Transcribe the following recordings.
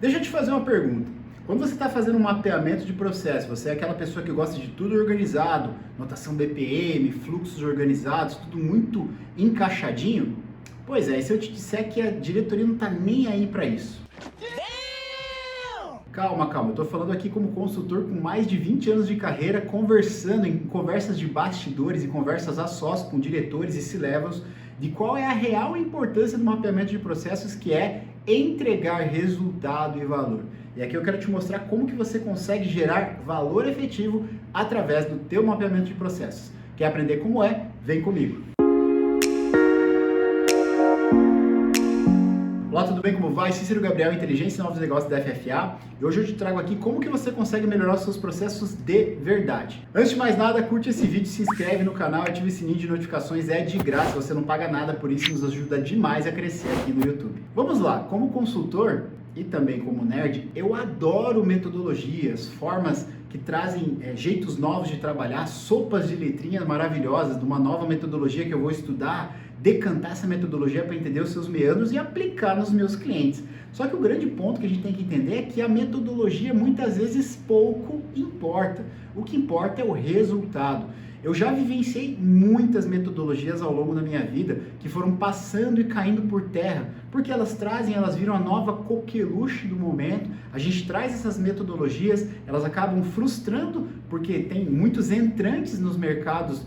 Deixa eu te fazer uma pergunta. Quando você está fazendo um mapeamento de processo, você é aquela pessoa que gosta de tudo organizado, notação BPM, fluxos organizados, tudo muito encaixadinho? Pois é, e se eu te disser que a diretoria não está nem aí para isso? Calma, eu estou falando aqui como consultor com mais de 20 anos de carreira, conversando em conversas de bastidores e conversas a sós com diretores e C-levels, de qual é a real importância do mapeamento de processos, que é entregar resultado e valor. E aqui eu quero te mostrar como que você consegue gerar valor efetivo através do teu mapeamento de processos. Quer aprender como é? Vem comigo! Olá, tudo bem? Como vai? Cícero Gabriel, Inteligência e Novos Negócios da FFA. E hoje eu te trago aqui como que você consegue melhorar os seus processos de verdade. Antes de mais nada, curte esse vídeo, se inscreve no canal, ativa o sininho de notificações, é de graça, você não paga nada por isso, nos ajuda demais a crescer aqui no YouTube. Vamos lá, como consultor e também como nerd, eu adoro metodologias, formas que trazem jeitos novos de trabalhar, sopas de letrinhas maravilhosas, de uma nova metodologia que eu vou estudar, decantar essa metodologia para entender os seus meandros e aplicar nos meus clientes. Só que o grande ponto que a gente tem que entender é que a metodologia muitas vezes pouco importa. O que importa é o resultado. Eu já vivenciei muitas metodologias ao longo da minha vida que foram passando e caindo por terra, porque elas viram a nova coqueluche do momento. A gente traz essas metodologias, elas acabam frustrando, porque tem muitos entrantes nos mercados,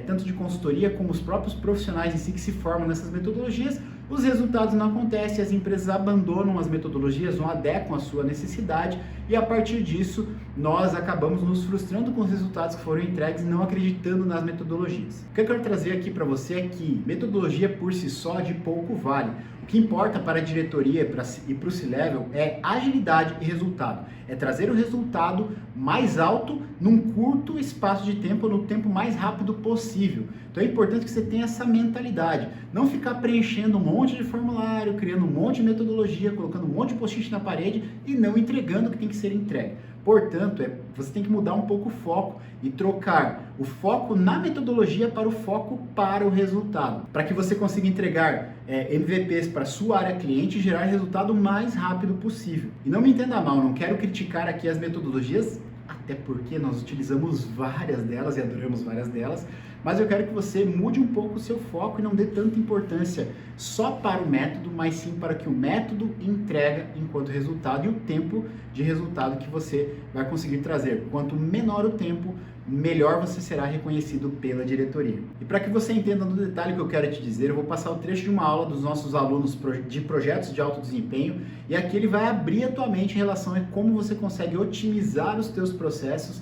tanto de consultoria como os próprios profissionais em si que se formam nessas metodologias. Os resultados não acontecem, as empresas abandonam as metodologias, não adequam à sua necessidade e a partir disso nós acabamos nos frustrando com os resultados que foram entregues e não acreditando nas metodologias. O que eu quero trazer aqui para você é que metodologia por si só de pouco vale. O que importa para a diretoria e para o C-Level é agilidade e resultado. É trazer o resultado mais alto num curto espaço de tempo, no tempo mais rápido possível. Então é importante que você tenha essa mentalidade. Não ficar preenchendo um monte de formulário, criando um monte de metodologia, colocando um monte de post-it na parede e não entregando o que tem que ser entregue. Portanto, você tem que mudar um pouco o foco e trocar o foco na metodologia para o foco para o resultado, para que você consiga entregar MVPs para a sua área cliente e gerar resultado o mais rápido possível. E não me entenda mal, não quero criticar aqui as metodologias, até porque nós utilizamos várias delas e adoramos várias delas, mas eu quero que você mude um pouco o seu foco e não dê tanta importância só para o método, mas sim para que o método entrega enquanto resultado e o tempo de resultado que você vai conseguir trazer. Quanto menor o tempo, melhor você será reconhecido pela diretoria. E para que você entenda no detalhe o que eu quero te dizer, eu vou passar o trecho de uma aula dos nossos alunos de projetos de alto desempenho e aqui ele vai abrir a tua mente em relação a como você consegue otimizar os teus processos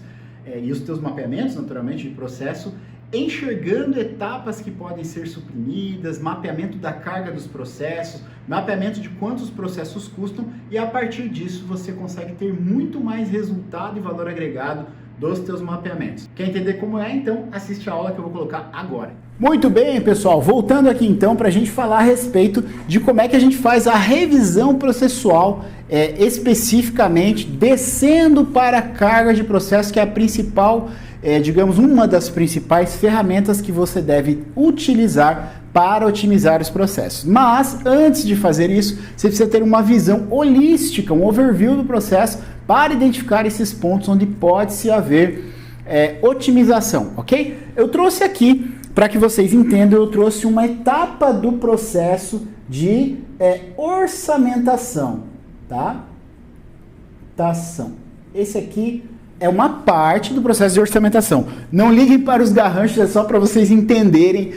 e os teus mapeamentos, naturalmente, de processo, enxergando etapas que podem ser suprimidas, mapeamento da carga dos processos, mapeamento de quantos processos custam e a partir disso você consegue ter muito mais resultado e valor agregado dos teus mapeamentos. Quer entender como é? Então assiste a aula que eu vou colocar agora. Muito bem, pessoal, voltando aqui então para a gente falar a respeito de como é que a gente faz a revisão processual, especificamente descendo para a carga de processo, que é a principal, digamos, uma das principais ferramentas que você deve utilizar para otimizar os processos. Mas, antes de fazer isso, você precisa ter uma visão holística, um overview do processo para identificar esses pontos onde pode-se haver otimização, ok? Eu trouxe aqui, para que vocês entendam, eu trouxe uma etapa do processo de orçamentação, tá? Esse aqui é uma parte do processo de orçamentação. Não liguem para os garranchos, é só para vocês entenderem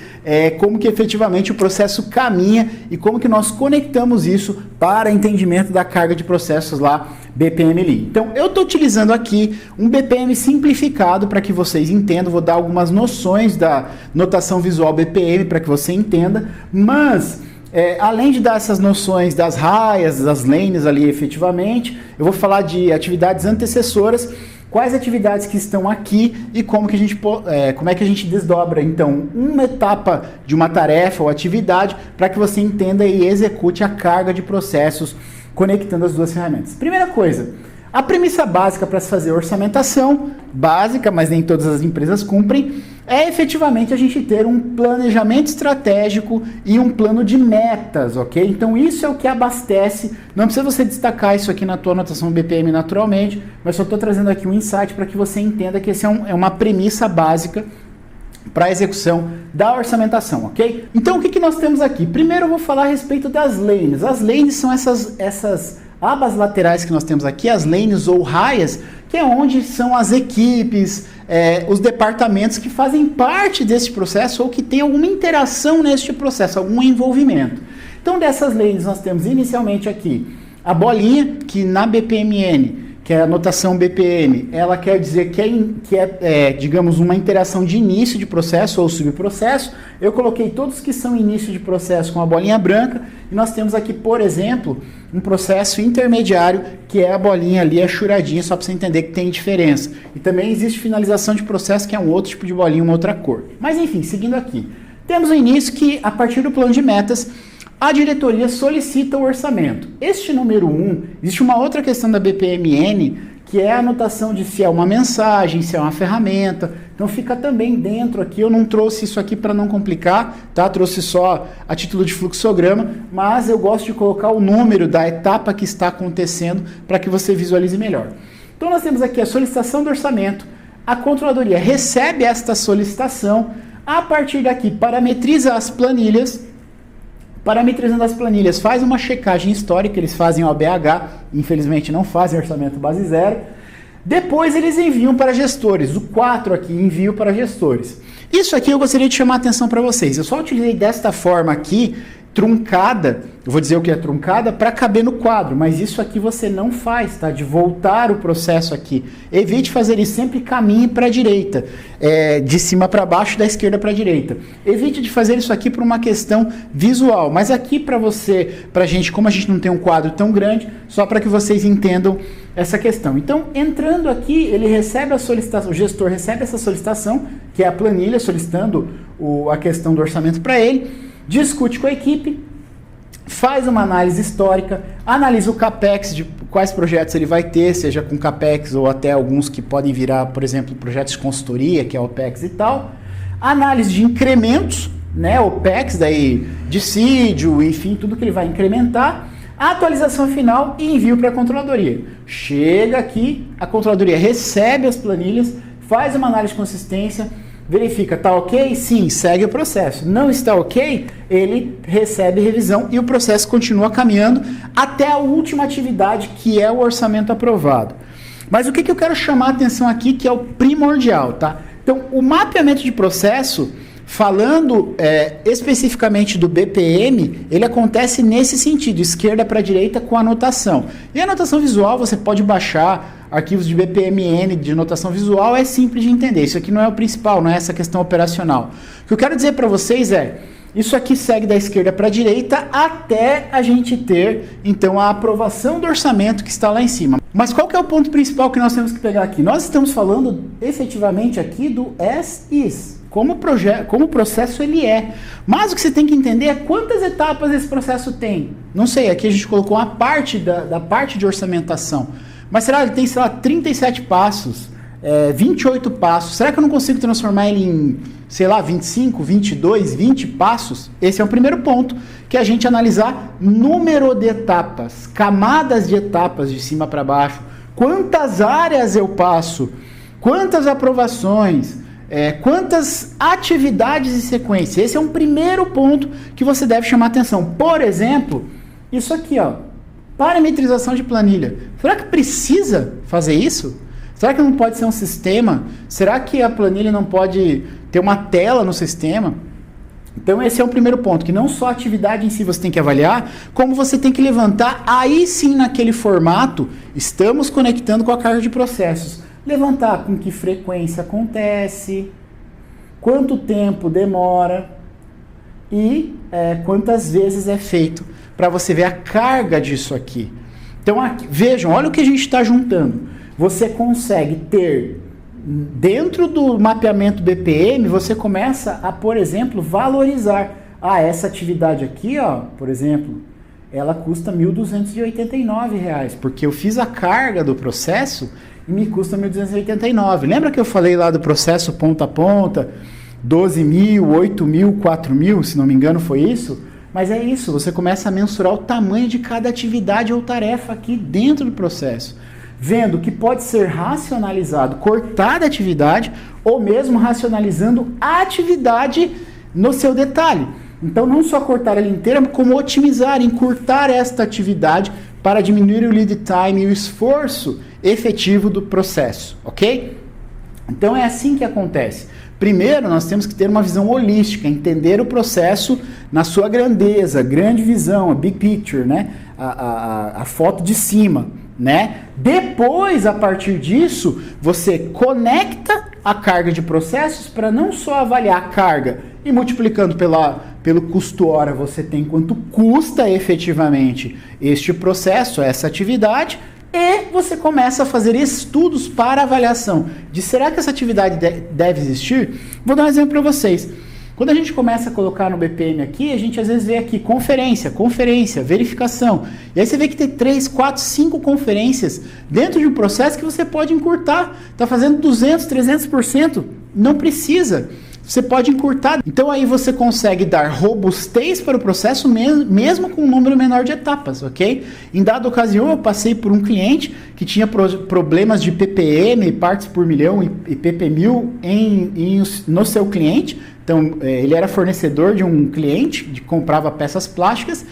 como que efetivamente o processo caminha e como que nós conectamos isso para entendimento da carga de processos lá, BPM Lean. Então, eu estou utilizando aqui um BPM simplificado para que vocês entendam, vou dar algumas noções da notação visual BPM para que você entenda, mas além de dar essas noções das raias, das lanes ali efetivamente, eu vou falar de atividades antecessoras, quais atividades que estão aqui e como é que a gente desdobra, então, uma etapa de uma tarefa ou atividade para que você entenda e execute a carga de processos conectando as duas ferramentas. Primeira coisa, A premissa básica para se fazer orçamentação, básica, mas nem todas as empresas cumprem, é efetivamente a gente ter um planejamento estratégico e um plano de metas, ok? Então isso é o que abastece, não precisa você destacar isso aqui na tua anotação BPM naturalmente, mas só estou trazendo aqui um insight para que você entenda que esse é uma premissa básica para a execução da orçamentação, ok? Então o que nós temos aqui? Primeiro eu vou falar a respeito das lanes. As lanes são essas abas laterais que nós temos aqui, as lanes ou raias, que é onde são as equipes, os departamentos que fazem parte desse processo ou que tem alguma interação neste processo, algum envolvimento. Então dessas lanes nós temos inicialmente aqui a bolinha, que na BPMN, que é a notação BPM, ela quer dizer que é, digamos, uma interação de início de processo ou subprocesso. Eu coloquei todos que são início de processo com a bolinha branca, e nós temos aqui, por exemplo, um processo intermediário, que é a bolinha ali, a churadinha, só para você entender que tem diferença. E também existe finalização de processo, que é um outro tipo de bolinha, uma outra cor. Mas enfim, seguindo aqui. Temos o início que, a partir do plano de metas, a diretoria solicita o orçamento. Este número 1, existe uma outra questão da BPMN, que é a anotação de se é uma mensagem, se é uma ferramenta. Então fica também dentro aqui, eu não trouxe isso aqui para não complicar, tá? Trouxe só a título de fluxograma, mas eu gosto de colocar o número da etapa que está acontecendo para que você visualize melhor. Então nós temos aqui a solicitação do orçamento, a controladoria recebe esta solicitação, a partir daqui parametriza as planilhas. Parametrizando as planilhas, faz uma checagem histórica, eles fazem OBH, infelizmente não fazem orçamento base zero. Depois eles enviam para gestores, o 4 aqui, envio para gestores. Isso aqui eu gostaria de chamar a atenção para vocês, eu só utilizei desta forma aqui, truncada, eu vou dizer o que é truncada, para caber no quadro, mas isso aqui você não faz, tá? De voltar o processo aqui. Evite fazer isso, sempre caminhe para a direita, de cima para baixo, da esquerda para a direita. Evite de fazer isso aqui por uma questão visual, mas aqui para você, para a gente, como a gente não tem um quadro tão grande, só para que vocês entendam essa questão. Então, entrando aqui, ele recebe a solicitação, o gestor recebe essa solicitação, que é a planilha solicitando a questão do orçamento para ele, discute com a equipe, faz uma análise histórica, analisa o CAPEX de quais projetos ele vai ter, seja com CAPEX ou até alguns que podem virar, por exemplo, projetos de consultoria, que é OPEX e tal. Análise de incrementos, né, OPEX, daí dissídio, enfim, tudo que ele vai incrementar. A atualização final e envio para a controladoria. Chega aqui, a controladoria recebe as planilhas, faz uma análise de consistência, verifica, está ok? Sim, segue o processo. Não está ok? Ele recebe revisão e o processo continua caminhando até a última atividade, que é o orçamento aprovado. Mas o que eu quero chamar a atenção aqui, que é o primordial, tá? Então, o mapeamento de processo, falando especificamente do BPM, ele acontece nesse sentido, esquerda para direita com anotação. E a anotação visual você pode baixar arquivos de BPMN, de notação visual, é simples de entender. Isso aqui não é o principal, não é essa questão operacional. O que eu quero dizer para vocês é, isso aqui segue da esquerda para a direita até a gente ter, então, a aprovação do orçamento que está lá em cima. Mas qual que é o ponto principal que nós temos que pegar aqui? Nós estamos falando efetivamente aqui do as-is, como o processo ele é. Mas o que você tem que entender é quantas etapas esse processo tem. Não sei, aqui a gente colocou uma parte da parte de orçamentação. Mas será que ele tem, sei lá, 37 passos, 28 passos? Será que eu não consigo transformar ele em, sei lá, 25, 22, 20 passos? Esse é o primeiro ponto, que é a gente analisar número de etapas, camadas de etapas de cima para baixo. Quantas áreas eu passo? Quantas aprovações? Quantas atividades em sequência? Esse é um primeiro ponto que você deve chamar atenção. Por exemplo, isso aqui, ó. Parametrização de planilha. Será que precisa fazer isso? Será que não pode ser um sistema? Será que a planilha não pode ter uma tela no sistema? Então esse é o primeiro ponto, que não só a atividade em si você tem que avaliar, como você tem que levantar, aí sim naquele formato, estamos conectando com a carga de processos. Levantar com que frequência acontece, quanto tempo demora e quantas vezes é feito, para você ver a carga disso aqui. Então, aqui, vejam, olha o que a gente está juntando. Você consegue ter, dentro do mapeamento BPM, você começa a, por exemplo, valorizar. Essa atividade aqui, ó, por exemplo, ela custa R$ 1.289, porque eu fiz a carga do processo e me custa R$ 1.289. Lembra que eu falei lá do processo ponta a ponta, 12 mil, 8 mil, 4 mil, se não me engano foi isso? Mas é isso, você começa a mensurar o tamanho de cada atividade ou tarefa aqui dentro do processo, vendo que pode ser racionalizado, cortada a atividade, ou mesmo racionalizando a atividade no seu detalhe. Então, não só cortar ela inteira, como otimizar, encurtar esta atividade para diminuir o lead time e o esforço efetivo do processo, ok? Então, é assim que acontece. Primeiro, nós temos que ter uma visão holística, entender o processo na sua grandeza, grande visão, a big picture, né? A foto de cima, né? Depois, a partir disso, você conecta a carga de processos para não só avaliar a carga e multiplicando pelo custo hora você tem quanto custa efetivamente este processo, essa atividade, e você começa a fazer estudos para avaliação de será que essa atividade deve existir? Vou dar um exemplo para vocês. Quando a gente começa a colocar no BPM aqui, a gente às vezes vê aqui conferência, verificação. E aí você vê que tem 3, 4, 5 conferências dentro de um processo que você pode encurtar. Está fazendo 200, 300%. Não precisa. Você pode encurtar. Então aí você consegue dar robustez para o processo mesmo com um número menor de etapas, ok? Em dada ocasião eu passei por um cliente que tinha problemas de PPM, partes por milhão e PP1000 no seu cliente. Então ele era fornecedor de um cliente que comprava peças plásticas.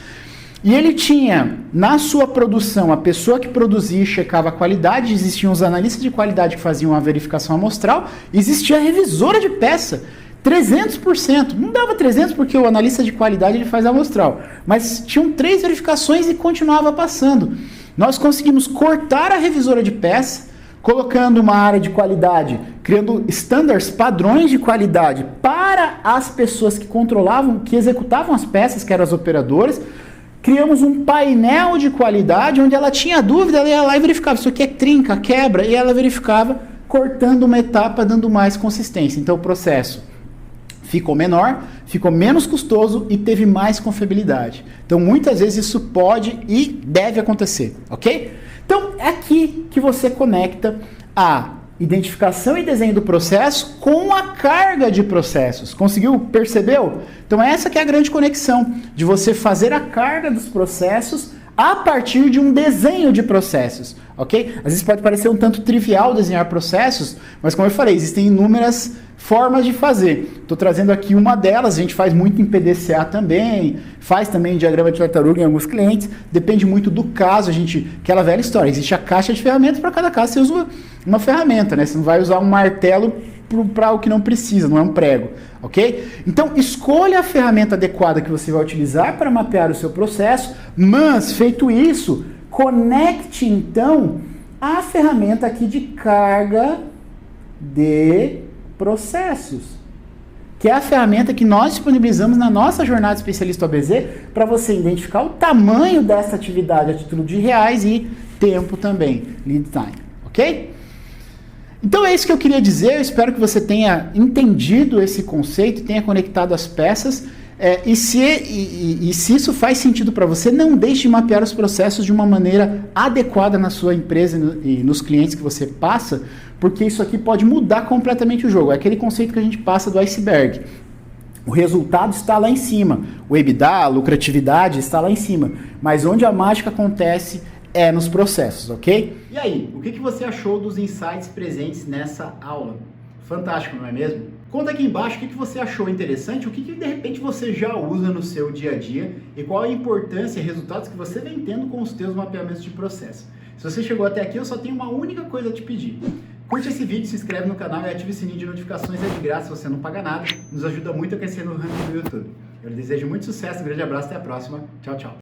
E ele tinha, na sua produção, a pessoa que produzia e checava a qualidade, existiam os analistas de qualidade que faziam a verificação amostral, existia a revisora de peça, 300%. Não dava 300% porque o analista de qualidade ele faz amostral, mas tinham 3 verificações e continuava passando. Nós conseguimos cortar a revisora de peça, colocando uma área de qualidade, criando standards, padrões de qualidade para as pessoas que controlavam, que executavam as peças, que eram as operadoras. Criamos um painel de qualidade onde ela tinha dúvida, ela ia lá e verificava isso aqui é trinca, quebra, e ela verificava cortando uma etapa, dando mais consistência. Então o processo ficou menor, ficou menos custoso e teve mais confiabilidade. Então muitas vezes isso pode e deve acontecer, ok? Então é aqui que você conecta a identificação e desenho do processo com a carga de processos. Conseguiu? Percebeu? Então essa que é a grande conexão, de você fazer a carga dos processos a partir de um desenho de processos, ok? Às vezes pode parecer um tanto trivial desenhar processos, mas como eu falei, existem inúmeras formas de fazer. Estou trazendo aqui uma delas, a gente faz muito em PDCA também, faz também em diagrama de tartaruga em alguns clientes, depende muito do caso, aquela velha história, existe a caixa de ferramentas, para cada caso você usa uma ferramenta, né? Você não vai usar um martelo para o que não precisa, não é um prego, ok? Então, escolha a ferramenta adequada que você vai utilizar para mapear o seu processo, mas, feito isso, conecte, então, a ferramenta aqui de carga de processos, que é a ferramenta que nós disponibilizamos na nossa jornada especialista OBZ para você identificar o tamanho dessa atividade a título de reais e tempo também, lead time, ok? Então é isso que eu queria dizer, eu espero que você tenha entendido esse conceito, tenha conectado as peças, e se isso faz sentido para você, não deixe de mapear os processos de uma maneira adequada na sua empresa e nos clientes que você passa, porque isso aqui pode mudar completamente o jogo. É aquele conceito que a gente passa do iceberg. O resultado está lá em cima, o EBITDA, a lucratividade está lá em cima, mas onde a mágica acontece é nos processos, ok? E aí, o que você achou dos insights presentes nessa aula? Fantástico, não é mesmo? Conta aqui embaixo o que você achou interessante, o que de repente você já usa no seu dia a dia e qual a importância e resultados que você vem tendo com os seus mapeamentos de processo. Se você chegou até aqui, eu só tenho uma única coisa a te pedir. Curte esse vídeo, se inscreve no canal e ative o sininho de notificações, é de graça, você não paga nada, nos ajuda muito a crescer no ranking do YouTube. Eu lhe desejo muito sucesso, um grande abraço, até a próxima, tchau, tchau.